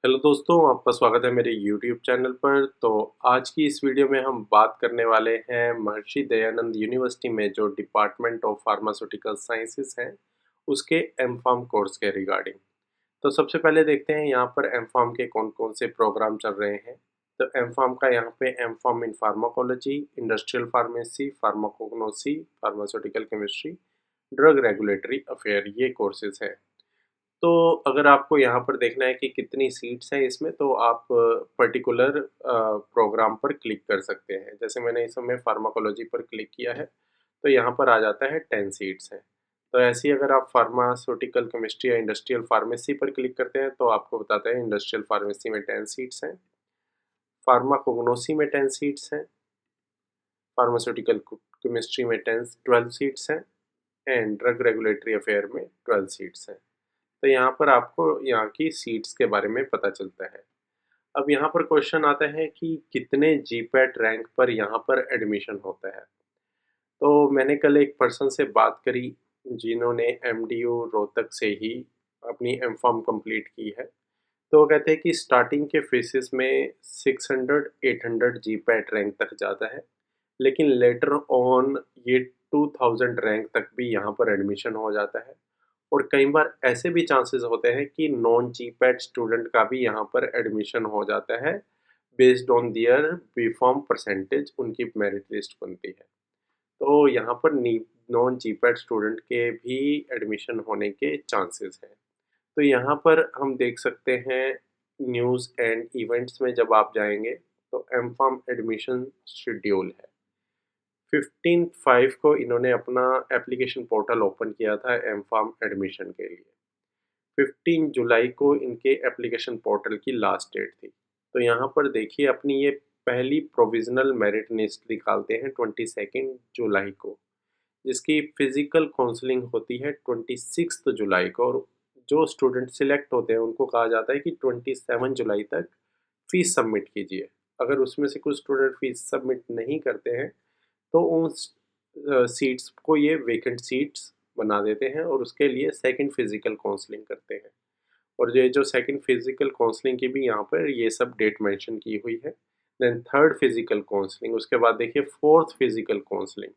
Hello दोस्तों, आपका स्वागत है मेरे YouTube चैनल पर। तो आज की इस वीडियो में हम बात करने वाले हैं महर्षि दयानंद यूनिवर्सिटी में जो डिपार्टमेंट ऑफ फार्मास्यूटिकल साइंसेस हैं उसके एम.फार्म कोर्स के रिगार्डिंग। तो सबसे पहले देखते हैं यहाँ पर एम.फार्म के कौन कौन से प्रोग्राम चल रहे हैं। तो एम.फार्म का यहाँ पे M Pharm in pharmacology, industrial pharmacy, pharmacognosy, pharmaceutical chemistry, drug regulatory affair, ये कोर्सेज हैं। तो अगर आपको यहाँ पर देखना है कि कितनी सीट्स हैं इसमें, तो आप पर्टिकुलर प्रोग्राम पर क्लिक कर सकते हैं। जैसे मैंने इस समय फार्माकोलॉजी पर क्लिक किया है, तो यहाँ पर आ जाता है 10 सीट्स हैं। तो ऐसे ही अगर आप फार्मास्यूटिकल केमिस्ट्री या इंडस्ट्रियल फार्मेसी पर क्लिक करते हैं, तो आपको बताता है इंडस्ट्रियल फार्मेसी में 10 सीट्स हैं, फार्माकोग्नोसी में 10 सीट्स हैं, फार्मास्यूटिकल केमिस्ट्री में 12 सीट्स हैं एंड ड्रग रेगुलेटरी अफेयर में 12 सीट्स हैं। तो यहाँ पर आपको यहाँ की सीट्स के बारे में पता चलता है। अब यहाँ पर क्वेश्चन आता है कि कितने जीपैट रैंक पर यहाँ पर एडमिशन होता है। तो मैंने कल एक पर्सन से बात करी जिन्होंने एमडीयू रोहतक से ही अपनी एमफार्म कंप्लीट की है। तो वो कहते हैं कि स्टार्टिंग के फेसेस में 600-800 जीपैट रैंक तक जाता है, लेकिन लेटर ऑन ये 2000 रैंक तक भी यहाँ पर एडमिशन हो जाता है। और कई बार ऐसे भी चांसेस होते हैं कि नॉन जीपैट स्टूडेंट का भी यहाँ पर एडमिशन हो जाता है, based on their B Pharm percentage उनकी मेरिट लिस्ट बनती है। तो यहाँ पर नॉन जीपैट स्टूडेंट के भी एडमिशन होने के चांसेस हैं। तो यहाँ पर हम देख सकते हैं न्यूज़ एंड इवेंट्स में जब आप जाएंगे तो एमफार्म एडमिशन शेड्यूल है। 15/5 को इन्होंने अपना एप्लीकेशन पोर्टल ओपन किया था एमफार्म एडमिशन के लिए। 15 जुलाई को इनके एप्लीकेशन पोर्टल की लास्ट डेट थी। तो यहाँ पर देखिए अपनी ये पहली प्रोविज़नल मेरिट लिस्ट निकालते हैं 22 जुलाई को, जिसकी फिज़िकल काउंसलिंग होती है 26 जुलाई को। और जो स्टूडेंट सिलेक्ट होते हैं उनको कहा जाता है कि 27 जुलाई तक फ़ीस सबमिट कीजिए। अगर उसमें से कुछ स्टूडेंट फ़ीस सबमिट नहीं करते हैं तो उन सीट्स को ये वेकेंट सीट्स बना देते हैं और उसके लिए सेकंड फिजिकल काउंसलिंग करते हैं। और ये जो सेकंड फिजिकल काउंसलिंग की भी यहाँ पर ये सब डेट मेंशन की हुई है। देन थर्ड फिजिकल काउंसलिंग, उसके बाद देखिए फोर्थ फिजिकल काउंसलिंग।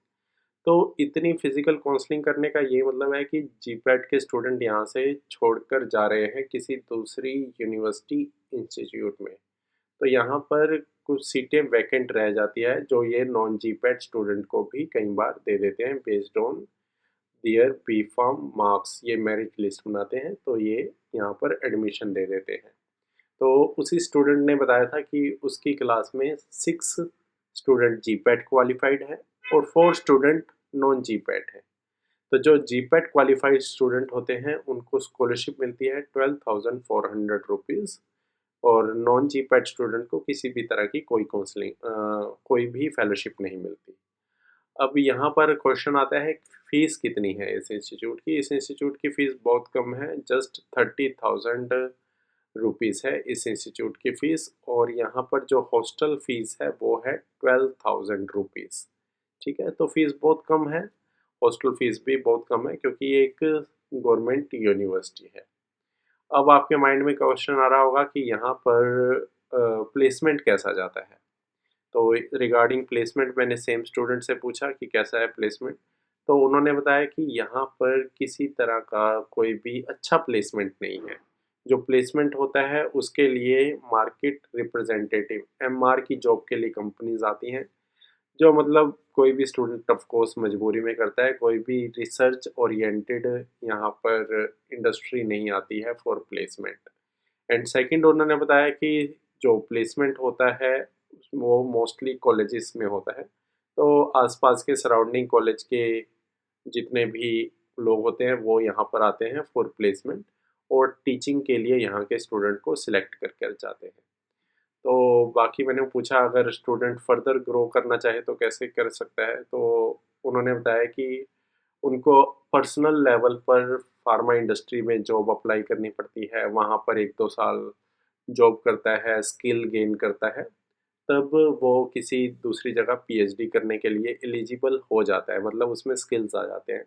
तो इतनी फिजिकल काउंसलिंग करने का ये मतलब है कि जीपैट के स्टूडेंट यहाँ से छोड़कर जा रहे हैं किसी दूसरी यूनिवर्सिटी इंस्टीट्यूट में। तो यहाँ पर कुछ सीटें वैकेंट रह जाती है जो ये नॉन जीपैट स्टूडेंट को भी कई बार दे देते हैं based on their B pharm marks. ये मेरिट लिस्ट बनाते हैं तो ये यहाँ पर एडमिशन दे देते हैं। तो उसी स्टूडेंट ने बताया था कि उसकी क्लास में 6 स्टूडेंट जीपैट क्वालिफाइड है और 4 स्टूडेंट नॉन जीपैट है। तो जो जीपैट क्वालिफाइड स्टूडेंट होते हैं उनको स्कॉलरशिप मिलती है 12,400 रुपीज़ और नॉन जीपैट स्टूडेंट को किसी भी तरह की कोई काउंसलिंग कोई भी फेलोशिप नहीं मिलती। अब यहाँ पर क्वेश्चन आता है फीस कितनी है इस इंस्टीट्यूट की। इस इंस्टीट्यूट की फ़ीस बहुत कम है, जस्ट 30,000 रुपीज़ है इस इंस्टीट्यूट की फ़ीस। और यहाँ पर जो हॉस्टल फ़ीस है वो है 12,000 रुपीज़। ठीक है, तो फ़ीस बहुत कम है, हॉस्टल फ़ीस भी बहुत कम है क्योंकि ये एक गवर्नमेंट यूनिवर्सिटी है। अब आपके माइंड में क्वेश्चन आ रहा होगा कि यहाँ पर प्लेसमेंट कैसा जाता है। तो रिगार्डिंग प्लेसमेंट मैंने सेम स्टूडेंट से पूछा कि कैसा है प्लेसमेंट। तो उन्होंने बताया कि यहाँ पर किसी तरह का कोई भी अच्छा प्लेसमेंट नहीं है। जो प्लेसमेंट होता है उसके लिए मार्केट रिप्रेजेंटेटिव एमआर की जॉब के लिए कंपनीज आती हैं, जो मतलब कोई भी स्टूडेंट ऑफ कोर्स मजबूरी में करता है। कोई भी रिसर्च ओरिएंटेड यहाँ पर इंडस्ट्री नहीं आती है फॉर प्लेसमेंट। एंड सेकंड उन्होंने बताया कि जो प्लेसमेंट होता है वो मोस्टली कॉलेजेस में होता है। तो आसपास के सराउंडिंग कॉलेज के जितने भी लोग होते हैं वो यहाँ पर आते हैं फॉर प्लेसमेंट और टीचिंग के लिए यहाँ के स्टूडेंट को सिलेक्ट करके जाते हैं। तो बाकी मैंने पूछा अगर स्टूडेंट फर्दर ग्रो करना चाहे तो कैसे कर सकता है। तो उन्होंने बताया कि उनको पर्सनल लेवल पर फार्मा इंडस्ट्री में जॉब अप्लाई करनी पड़ती है, वहाँ पर 1-2 साल जॉब करता है, स्किल गेन करता है, तब वो किसी दूसरी जगह पीएचडी करने के लिए एलिजिबल हो जाता है, मतलब उसमें स्किल्स आ जाते हैं।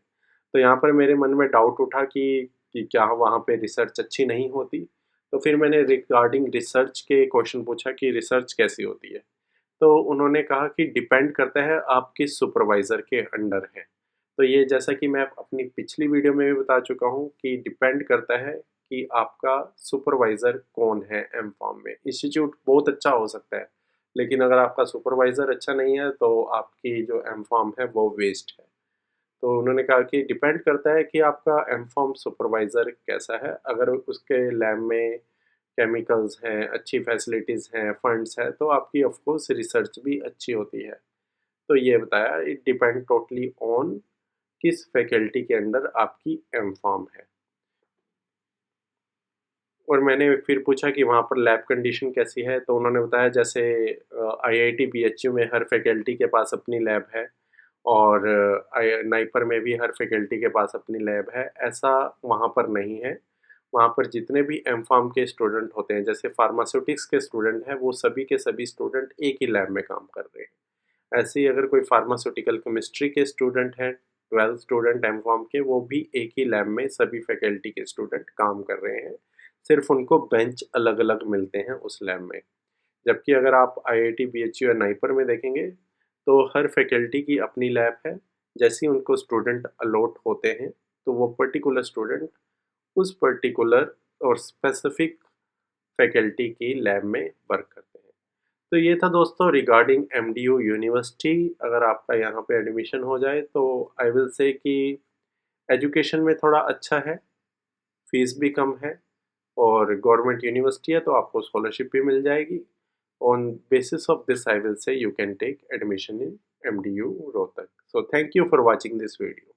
तो यहाँ पर मेरे मन में डाउट उठा कि क्या वहाँ पे रिसर्च अच्छी नहीं होती। तो फिर मैंने रिगार्डिंग रिसर्च के क्वेश्चन पूछा कि रिसर्च कैसी होती है? तो उन्होंने कहा कि डिपेंड करता है आप किस सुपरवाइज़र के अंडर हैं। तो ये जैसा कि मैं अपनी पिछली वीडियो में भी बता चुका हूँ कि डिपेंड करता है कि आपका सुपरवाइज़र कौन है एम-फार्म में। इंस्टीट्यूट बहुत अच्छा हो सकता है, लेकिन अगर आपका सुपरवाइज़र अच्छा नहीं है तो आपकी जो एम-फार्म है वो वेस्ट है। तो उन्होंने कहा कि डिपेंड करता है कि आपका एम-फार्म सुपरवाइज़र कैसा है। अगर उसके लैब में केमिकल्स हैं, अच्छी फैसिलिटीज़ हैं, फंड्स हैं, तो आपकी ऑफ कोर्स रिसर्च भी अच्छी होती है। तो ये बताया इट डिपेंड टोटली ऑन किस फैकल्टी के अंडर आपकी एम-फार्म है। और मैंने फिर पूछा कि वहाँ पर लैब कंडीशन कैसी है? तो उन्होंने बताया जैसे आईआईटी, बीएचयू में हर फैकल्टी के पास अपनी लैब है और नाइपर में भी हर फैकल्टी के पास अपनी लैब है। ऐसा वहाँ पर नहीं है। वहाँ पर जितने भी एम-फार्म के स्टूडेंट होते हैं, जैसे फार्मास्यूटिक्स के स्टूडेंट हैं, वो सभी के सभी स्टूडेंट एक ही लैब में काम कर रहे हैं। ऐसे ही अगर कोई फार्मास्यूटिकल केमिस्ट्री के स्टूडेंट हैं, 12 स्टूडेंट एम-फार्म के, वो भी एक ही लैब में सभी फैकल्टी के स्टूडेंट काम कर रहे हैं। सिर्फ उनको बेंच अलग-अलग मिलते हैं उस लैब में। जबकि अगर आप आईआईटी, बीएचयू या नाइपर में देखेंगे, तो हर फैकल्टी की अपनी लैब है। जैसे ही उनको स्टूडेंट अलॉट होते हैं, तो वो पर्टिकुलर स्टूडेंट उस पर्टिकुलर और स्पेसिफिक फैकल्टी की लैब में वर्क करते हैं। तो ये था दोस्तों रिगार्डिंग एमडीयू यूनिवर्सिटी। अगर आपका यहाँ पे एडमिशन हो जाए तो आई विल से कि एजुकेशन में थोड़ा अच्छा है, फीस भी कम है और गवर्नमेंट यूनिवर्सिटी है तो आपको स्कॉलरशिप भी मिल जाएगी। On basis of this I will say you can take admission in MDU Rohtak. So thank you for watching this video.